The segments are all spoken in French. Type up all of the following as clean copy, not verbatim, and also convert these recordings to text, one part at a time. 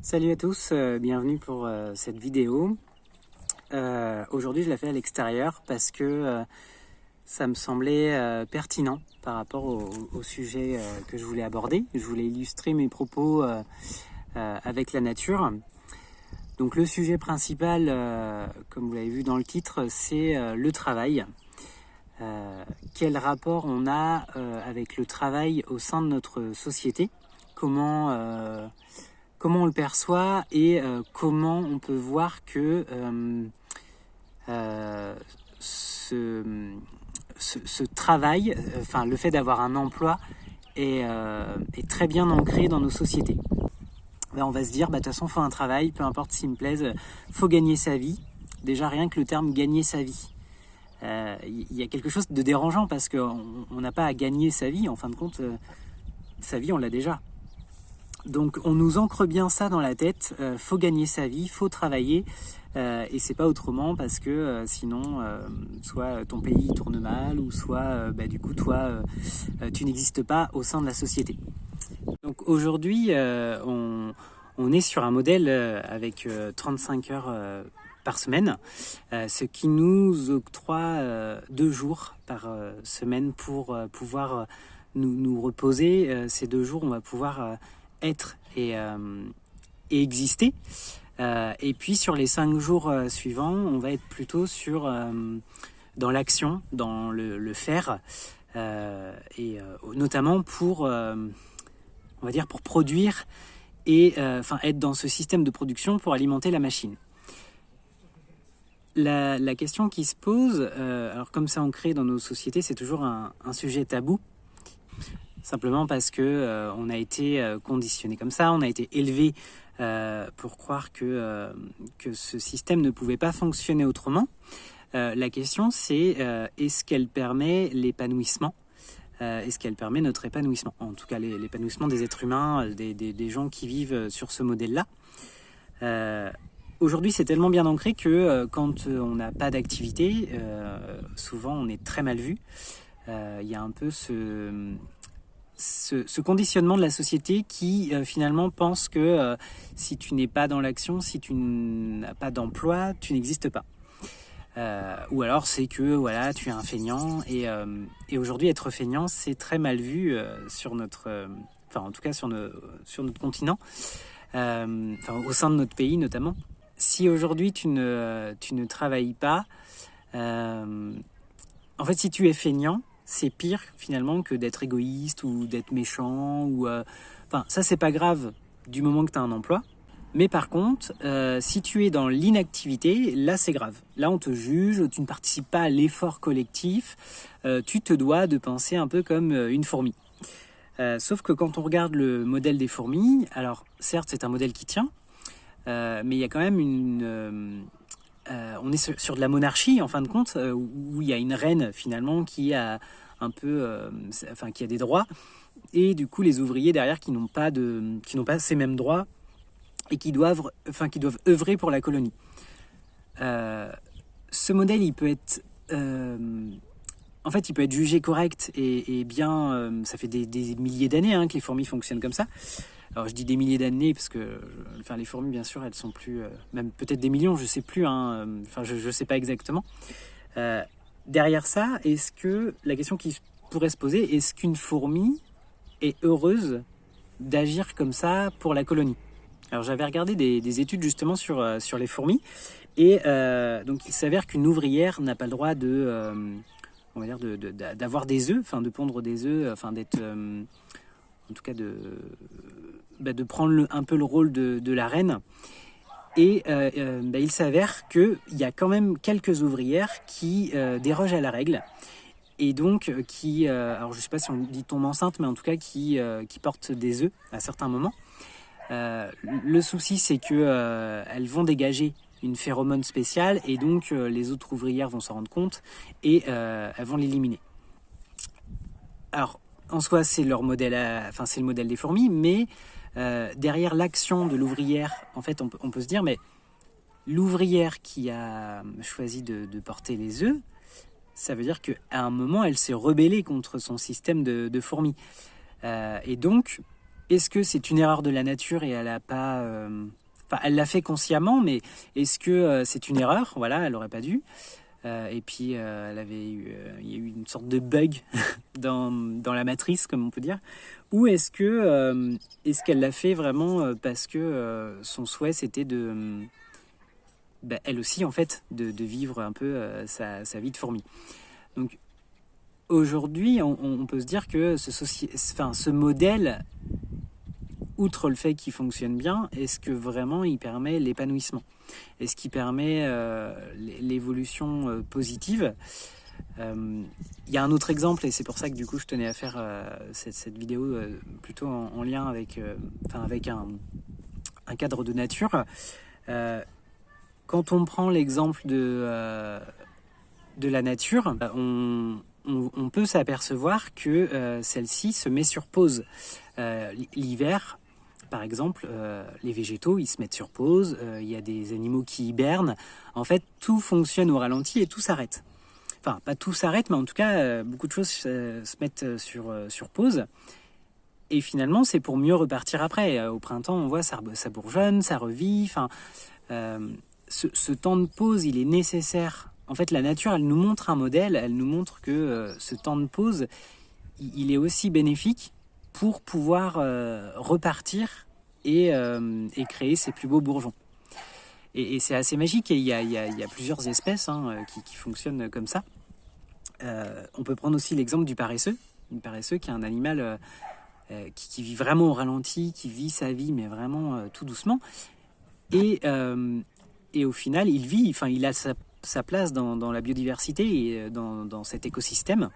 Salut à tous, bienvenue pour cette vidéo. Aujourd'hui je la fais à l'extérieur parce que ça me semblait pertinent par rapport au sujet que je voulais aborder. Je voulais illustrer mes propos avec la nature. Donc le sujet principal, comme vous l'avez vu dans le titre, c'est le travail. Quel rapport on a avec le travail au sein de notre société, comment on le perçoit et comment on peut voir que ce travail, le fait d'avoir un emploi est très bien ancré dans nos sociétés. On va se dire, de toute façon, il faut un travail, peu importe s'il me plaise, faut gagner sa vie. Déjà, rien que le terme gagner sa vie. Y a quelque chose de dérangeant parce qu'on n'a pas à gagner sa vie. En fin de compte, sa vie, on l'a déjà. Donc on nous ancre bien ça dans la tête, faut gagner sa vie, faut travailler, et c'est pas autrement parce que sinon soit ton pays tourne mal ou soit du coup toi tu n'existes pas au sein de la société. Donc aujourd'hui on est sur un modèle avec 35 heures par semaine, ce qui nous octroie 2 jours par semaine pour pouvoir nous reposer. Ces 2 jours on va pouvoir être et exister. Et puis sur les 5 jours suivants, on va être plutôt dans l'action, dans le faire, et notamment pour, on va dire, pour produire et être dans ce système de production pour alimenter la machine. La question qui se pose, alors comme c'est ancré dans nos sociétés, c'est toujours un sujet tabou. Simplement parce que on a été conditionné comme ça, on a été élevé pour croire que ce système ne pouvait pas fonctionner autrement. La question c'est est-ce qu'elle permet l'épanouissement, est-ce qu'elle permet notre épanouissement, en tout cas l'épanouissement des êtres humains, des gens qui vivent sur ce modèle-là. Aujourd'hui c'est tellement bien ancré que quand on n'a pas d'activité, souvent on est très mal vu. Il y a un peu ce conditionnement de la société qui finalement pense que si tu n'es pas dans l'action, si tu n'as pas d'emploi, tu n'existes pas. Ou alors c'est que voilà, tu es un feignant et aujourd'hui être feignant c'est très mal vu sur notre, en tout cas sur notre continent, au sein de notre pays notamment. Si aujourd'hui tu ne travailles pas, en fait si tu es feignant, c'est pire finalement que d'être égoïste ou d'être méchant ou ça c'est pas grave du moment que tu as un emploi, mais par contre si tu es dans l'inactivité, là c'est grave, là on te juge, tu ne participes pas à l'effort collectif, tu te dois de penser un peu comme une fourmi. Sauf que quand on regarde le modèle des fourmis, alors certes c'est un modèle qui tient, mais il y a quand même on est sur de la monarchie en fin de compte, où il y a une reine finalement qui a un peu, qui a des droits, et du coup les ouvriers derrière qui n'ont pas ces mêmes droits et qui doivent œuvrer pour la colonie. Ce modèle il peut être il peut être jugé correct et bien, ça fait des milliers d'années que les fourmis fonctionnent comme ça. Alors je dis des milliers d'années parce que les fourmis bien sûr elles sont plus, même peut-être des millions, je sais plus, je sais pas exactement. Derrière ça, est-ce que la question qui pourrait se poser, est-ce qu'une fourmi est heureuse d'agir comme ça pour la colonie? Alors j'avais regardé des études justement sur les fourmis et donc il s'avère qu'une ouvrière n'a pas le droit d'avoir des œufs, de pondre des œufs, d'être en tout cas de prendre un peu le rôle de la reine. Et il s'avère qu'il y a quand même quelques ouvrières qui dérogent à la règle et donc qui, alors je ne sais pas si on dit tombe enceinte, mais en tout cas qui portent des œufs à certains moments. Le souci c'est que elles vont dégager une phéromone spéciale et donc les autres ouvrières vont s'en rendre compte et elles vont l'éliminer. Alors en soi c'est leur modèle, c'est le modèle des fourmis, mais derrière l'action de l'ouvrière, en fait on peut se dire, mais l'ouvrière qui a choisi de porter les œufs, ça veut dire qu'à un moment elle s'est rebellée contre son système de fourmis, et donc est-ce que c'est une erreur de la nature et elle a pas... Enfin, elle l'a fait consciemment, mais est-ce que c'est une erreur? Voilà, elle n'aurait pas dû. Et puis, il y a eu une sorte de bug dans la matrice, comme on peut dire. Ou est-ce qu'elle l'a fait vraiment parce que son souhait, c'était elle aussi, en fait, de vivre un peu sa vie de fourmi. Donc, aujourd'hui, on peut se dire que ce modèle, outre le fait qu'il fonctionne bien, est-ce que vraiment il permet l'épanouissement? Est-ce qu'il permet l'évolution positive? Il y a un autre exemple, et c'est pour ça que du coup je tenais à faire cette vidéo plutôt en lien avec un cadre de nature. Quand on prend l'exemple de la nature, on peut s'apercevoir que celle-ci se met sur pause. L'hiver, par exemple, les végétaux, ils se mettent sur pause, il y a des animaux qui hibernent. En fait, tout fonctionne au ralenti et tout s'arrête. Enfin, pas tout s'arrête, mais en tout cas, beaucoup de choses se mettent sur pause. Et finalement, c'est pour mieux repartir après. Au printemps, on voit ça bourgeonne, ça revit. Enfin, ce temps de pause, il est nécessaire. En fait, la nature, elle nous montre un modèle, elle nous montre que ce temps de pause, il est aussi bénéfique pour pouvoir repartir et créer ses plus beaux bourgeons. Et c'est assez magique, et il y a plusieurs espèces qui fonctionnent comme ça. On peut prendre aussi l'exemple du paresseux. Le paresseux qui est un animal qui vit vraiment au ralenti, qui vit sa vie, mais vraiment tout doucement. Et au final, il a sa place dans la biodiversité et dans cet écosystème.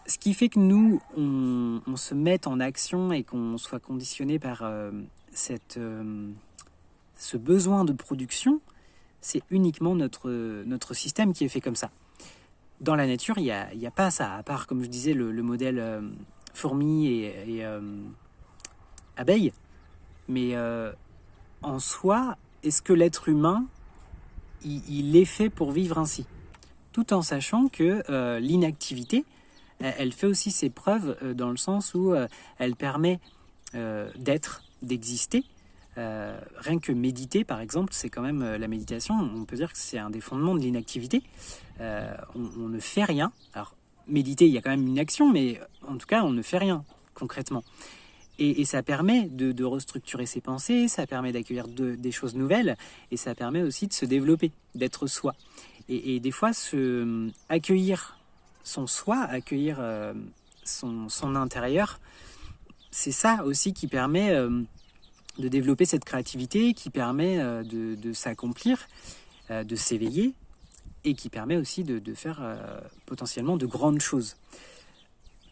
Ce qui fait que nous, on se mette en action et qu'on soit conditionné par ce besoin de production, c'est uniquement notre système qui est fait comme ça. Dans la nature, il y a pas ça, à part, comme je disais, le modèle fourmi et abeille. Mais en soi, est-ce que l'être humain, il est fait pour vivre ainsi? Tout en sachant que l'inactivité, elle fait aussi ses preuves dans le sens où elle permet d'exister. Rien que méditer, par exemple, c'est quand même la méditation. On peut dire que c'est un des fondements de l'inactivité. On ne fait rien. Alors, méditer, il y a quand même une action, mais en tout cas, on ne fait rien concrètement. Et ça permet de restructurer ses pensées, ça permet d'accueillir des choses nouvelles, et ça permet aussi de se développer, d'être soi. Et des fois, accueillir son soi, accueillir son intérieur, c'est ça aussi qui permet de développer cette créativité, qui permet de s'accomplir, de s'éveiller, et qui permet aussi de faire potentiellement de grandes choses.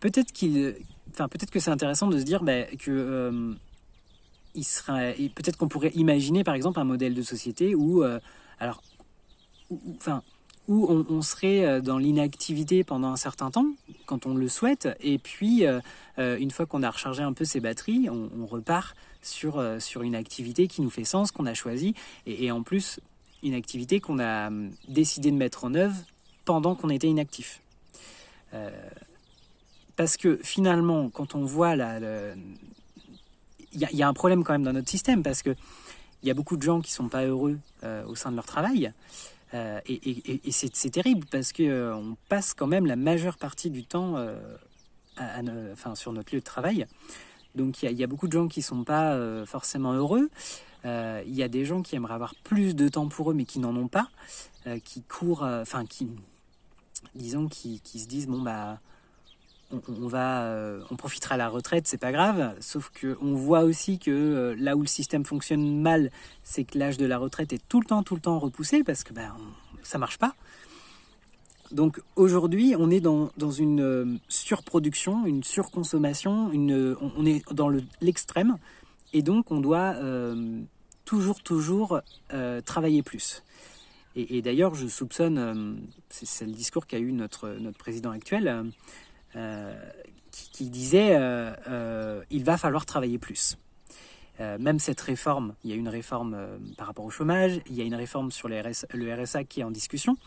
Peut-être que c'est intéressant de se dire que peut-être qu'on pourrait imaginer par exemple un modèle de société où on serait dans l'inactivité pendant un certain temps, quand on le souhaite, et puis une fois qu'on a rechargé un peu ses batteries, on repart sur une activité qui nous fait sens, qu'on a choisie, et en plus une activité qu'on a décidé de mettre en œuvre pendant qu'on était inactif. Parce que finalement, quand on voit il y a un problème quand même dans notre système, parce qu'il y a beaucoup de gens qui ne sont pas heureux au sein de leur travail, et c'est terrible, parce qu'on passe quand même la majeure partie du temps sur notre lieu de travail. Donc il y a beaucoup de gens qui ne sont pas forcément heureux. Il y a des gens qui aimeraient avoir plus de temps pour eux, mais qui n'en ont pas, qui courent, qui se disent on profitera à la retraite, c'est pas grave. Sauf que on voit aussi que là où le système fonctionne mal, c'est que l'âge de la retraite est tout le temps repoussé, parce que ça marche pas. Donc aujourd'hui, on est dans une surproduction, une surconsommation, on est dans l'extrême, et donc on doit toujours travailler plus. Et d'ailleurs, je soupçonne, c'est le discours qu'a eu notre président actuel, qui disait il va falloir travailler plus. Même cette réforme, il y a une réforme par rapport au chômage, il y a une réforme sur le RSA qui est en discussion.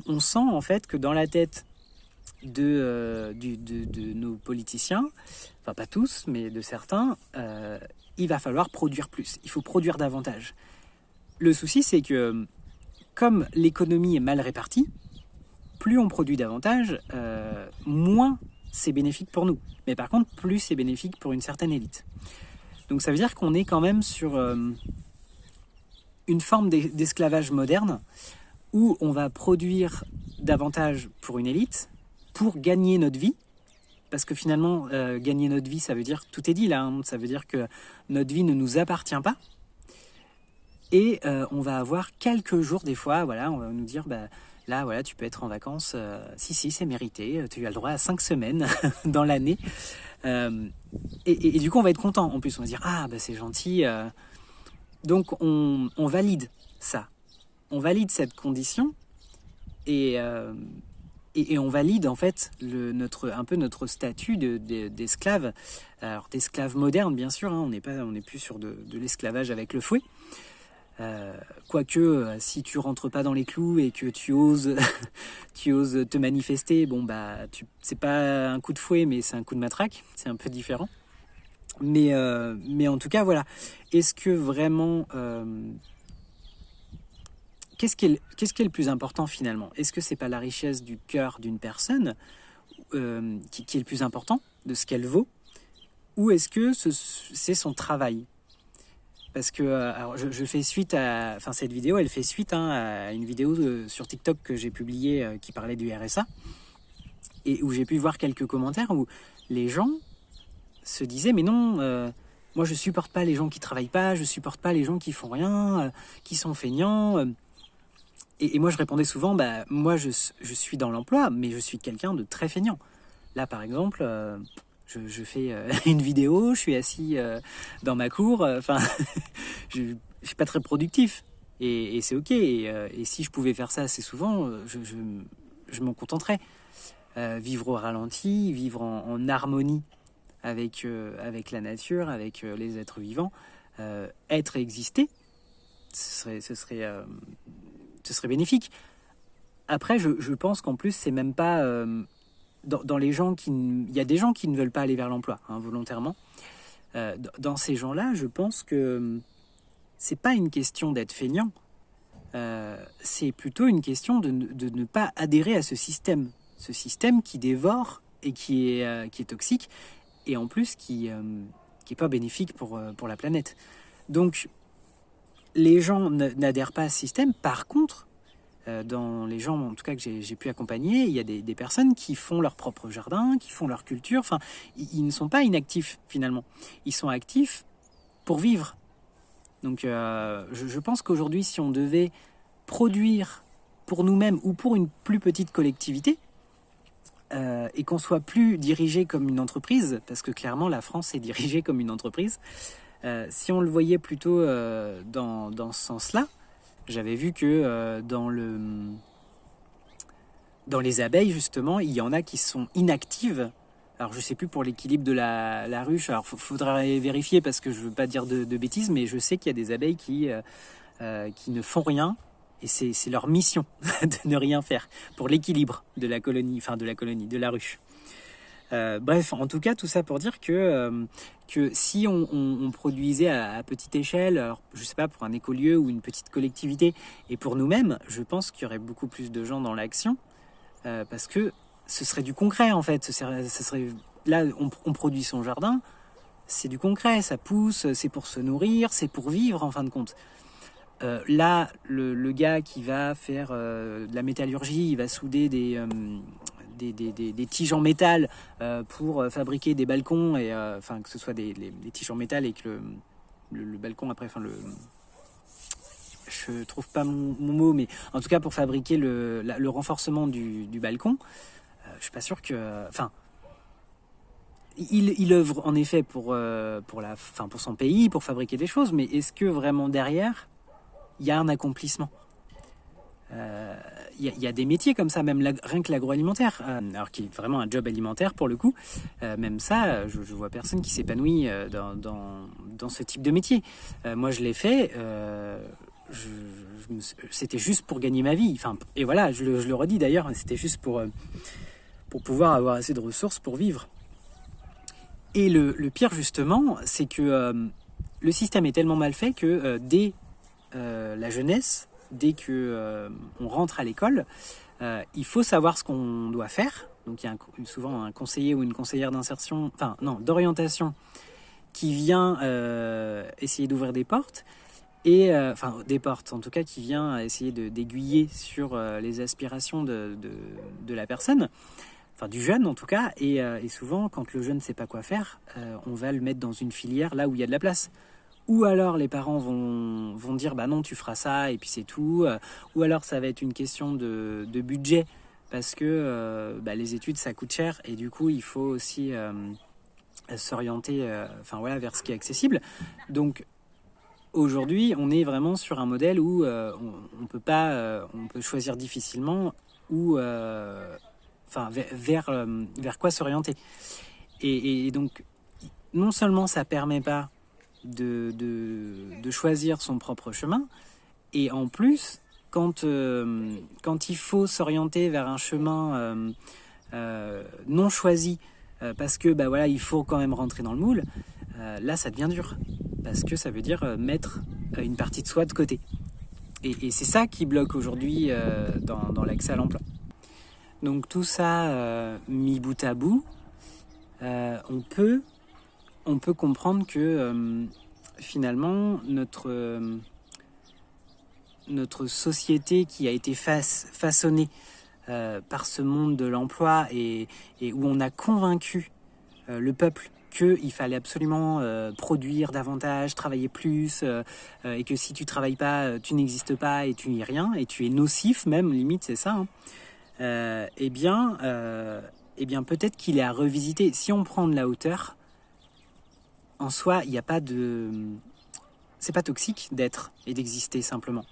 On sent en fait que dans la tête de nos politiciens, enfin pas tous, mais de certains, il va falloir produire plus, il faut produire davantage. Le souci, c'est que comme l'économie est mal répartie, plus on produit davantage, moins c'est bénéfique pour nous. Mais par contre, plus c'est bénéfique pour une certaine élite. Donc ça veut dire qu'on est quand même sur une forme d'esclavage moderne où on va produire davantage pour une élite, pour gagner notre vie, parce que finalement, gagner notre vie, ça veut dire, tout est dit là, hein, ça veut dire que notre vie ne nous appartient pas, et on va avoir quelques jours, des fois, voilà, on va nous dire, bah, là, voilà, tu peux être en vacances, si, c'est mérité, tu as le droit à 5 semaines dans l'année, et du coup, on va être content, en plus, on va dire, ah, bah, c'est gentil, donc on valide ça, on valide cette condition, et on valide en fait un peu notre statut d'esclave. Alors d'esclave moderne bien sûr, hein, on n'est plus sur de l'esclavage avec le fouet. Quoique si tu rentres pas dans les clous et que tu oses te manifester, bon bah c'est pas un coup de fouet mais c'est un coup de matraque, c'est un peu différent. Mais en tout cas voilà, est-ce que vraiment qu'est-ce qui est le plus important finalement? Est-ce que c'est pas la richesse du cœur d'une personne qui est le plus important, de ce qu'elle vaut? Ou est-ce que c'est son travail? Parce que alors je fais suite à... Enfin, cette vidéo, elle fait suite à une vidéo sur TikTok que j'ai publiée qui parlait du RSA. Et où j'ai pu voir quelques commentaires où les gens se disaient « Mais non, moi je supporte pas les gens qui travaillent pas, je supporte pas les gens qui font rien, qui sont feignants. » Et moi, je répondais souvent, bah, moi, je suis dans l'emploi, mais je suis quelqu'un de très feignant. Là, par exemple, je fais une vidéo, je suis assis dans ma cour, enfin, je suis pas très productif. Et c'est OK. Et si je pouvais faire ça assez souvent, je m'en contenterais. Vivre au ralenti, vivre en harmonie avec la nature, avec les êtres vivants, être et exister, ce serait bénéfique. Après, je pense qu'en plus, c'est même pas... dans les gens il y a des gens qui ne veulent pas aller vers l'emploi, hein, volontairement. Dans ces gens-là, je pense que c'est pas une question d'être feignant. C'est plutôt une question de ne pas adhérer à ce système qui dévore et qui est toxique, et en plus qui est pas bénéfique pour la planète. Donc, les gens n'adhèrent pas à ce système. Par contre, dans les gens, en tout cas que j'ai pu accompagner, il y a des personnes qui font leur propre jardin, qui font leur culture. Enfin, ils ne sont pas inactifs finalement. Ils sont actifs pour vivre. Donc, je pense qu'aujourd'hui, si on devait produire pour nous-mêmes ou pour une plus petite collectivité, et qu'on soit plus dirigé comme une entreprise, parce que clairement la France est dirigée comme une entreprise, si on le voyait plutôt dans ce sens-là, j'avais vu que dans les abeilles, justement, il y en a qui sont inactives. Alors, je ne sais plus pour l'équilibre de la ruche. Alors, il faudra vérifier parce que je ne veux pas dire de bêtises, mais je sais qu'il y a des abeilles qui ne font rien. Et c'est leur mission de ne rien faire pour l'équilibre de la colonie, de la ruche. Bref, en tout cas, tout ça pour dire que si on produisait à petite échelle, alors, je sais pas, pour un écolieu ou une petite collectivité, et pour nous-mêmes, je pense qu'il y aurait beaucoup plus de gens dans l'action, parce que ce serait du concret en fait. Là, on produit son jardin, c'est du concret, ça pousse, c'est pour se nourrir, c'est pour vivre en fin de compte. Là, le gars qui va faire de la métallurgie, il va souder des tiges en métal pour fabriquer des balcons, et que ce soit des tiges en métal et que le balcon après, je trouve pas mon mot, mais en tout cas pour fabriquer le renforcement du balcon, je suis pas sûr que... il œuvre en effet pour son pays, pour fabriquer des choses, mais est-ce que vraiment derrière il y a un accomplissement? Il y a des métiers comme ça, même rien que l'agroalimentaire, alors qui est vraiment un job alimentaire pour le coup, même ça, je vois personne qui s'épanouit dans ce type de métier. Moi je l'ai fait, c'était juste pour gagner ma vie, et voilà, je le redis d'ailleurs, c'était juste pour pour pouvoir avoir assez de ressources pour vivre. Et le pire justement, c'est que le système est tellement mal fait que dès la jeunesse, dès que on rentre à l'école, il faut savoir ce qu'on doit faire. Donc il y a souvent un conseiller ou une conseillère d'insertion, enfin non, d'orientation, qui vient essayer d'ouvrir des portes, et enfin des portes en tout cas, qui vient essayer d'aiguiller sur les aspirations de la personne, enfin du jeune en tout cas, et souvent quand le jeune ne sait pas quoi faire, on va le mettre dans une filière là où il y a de la place. Ou alors les parents vont dire bah non tu feras ça et puis c'est tout, ou alors ça va être une question de budget, parce que les études ça coûte cher et du coup il faut aussi s'orienter vers ce qui est accessible. Donc aujourd'hui on est vraiment sur un modèle où on peut choisir difficilement ou vers quoi s'orienter. Et donc non seulement ça permet pas de choisir son propre chemin, et en plus quand il faut s'orienter vers un chemin non choisi, parce que il faut quand même rentrer dans le moule, là ça devient dur, parce que ça veut dire mettre une partie de soi de côté, et c'est ça qui bloque aujourd'hui dans l'accès à l'emploi. Donc tout ça mis bout à bout, on peut comprendre que finalement notre société qui a été façonnée par ce monde de l'emploi, et où on a convaincu le peuple qu'il fallait absolument produire davantage, travailler plus, et que si tu travailles pas, tu n'existes pas et tu n'es rien, et tu es nocif même, limite c'est ça, hein. Eh bien peut-être qu'il est à revisiter. Si on prend de la hauteur, en soi, il n'y a pas de... C'est pas toxique d'être et d'exister simplement.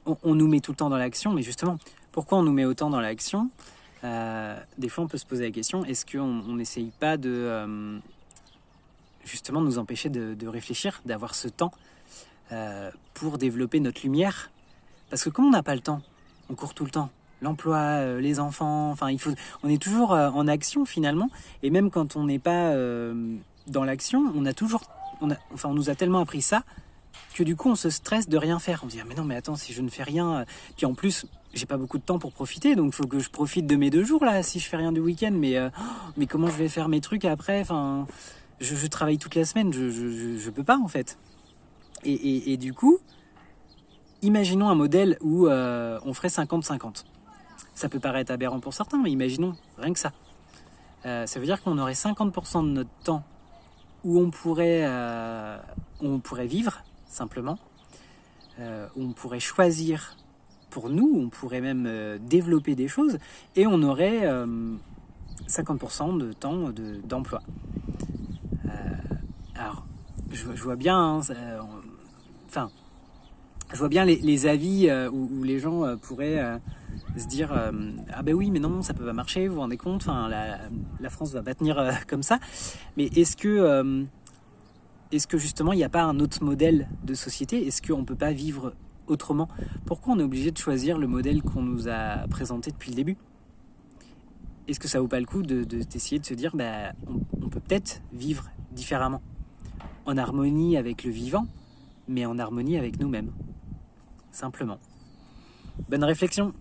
On nous met tout le temps dans l'action, mais justement, pourquoi on nous met autant dans l'action ? Des fois, on peut se poser la question, est-ce qu'on n'essaye pas de justement nous empêcher de réfléchir, d'avoir ce temps pour développer notre lumière ? Parce que comme on n'a pas le temps, on court tout le temps. L'emploi, les enfants, on est toujours en action finalement, et même quand on n'est pas dans l'action, on nous a tellement appris ça que du coup on se stresse de rien faire. On se dit mais non, mais attends, si je ne fais rien, puis en plus j'ai pas beaucoup de temps pour profiter, donc il faut que je profite de mes 2 jours là si je fais rien du week-end, mais comment je vais faire mes trucs après, je travaille toute la semaine, je peux pas en fait. Et du coup, imaginons un modèle où on ferait 50-50. Ça peut paraître aberrant pour certains, mais imaginons rien que ça. Ça veut dire qu'on aurait 50% de notre temps où on pourrait vivre simplement, où on pourrait choisir pour nous, on pourrait même développer des choses, et on aurait 50% de temps d'emploi. Alors, je vois bien, je vois bien les avis où les gens pourraient se dire ah ben oui mais non, ça peut pas marcher, vous vous rendez compte, la France va pas tenir comme ça. Mais est-ce que justement il n'y a pas un autre modèle de société? Est-ce qu'on peut pas vivre autrement? Pourquoi on est obligé de choisir le modèle qu'on nous a présenté depuis le début? Est-ce que ça vaut pas le coup d'essayer de se dire on peut peut-être vivre différemment, en harmonie avec le vivant, mais en harmonie avec nous-mêmes, simplement. Bonne réflexion.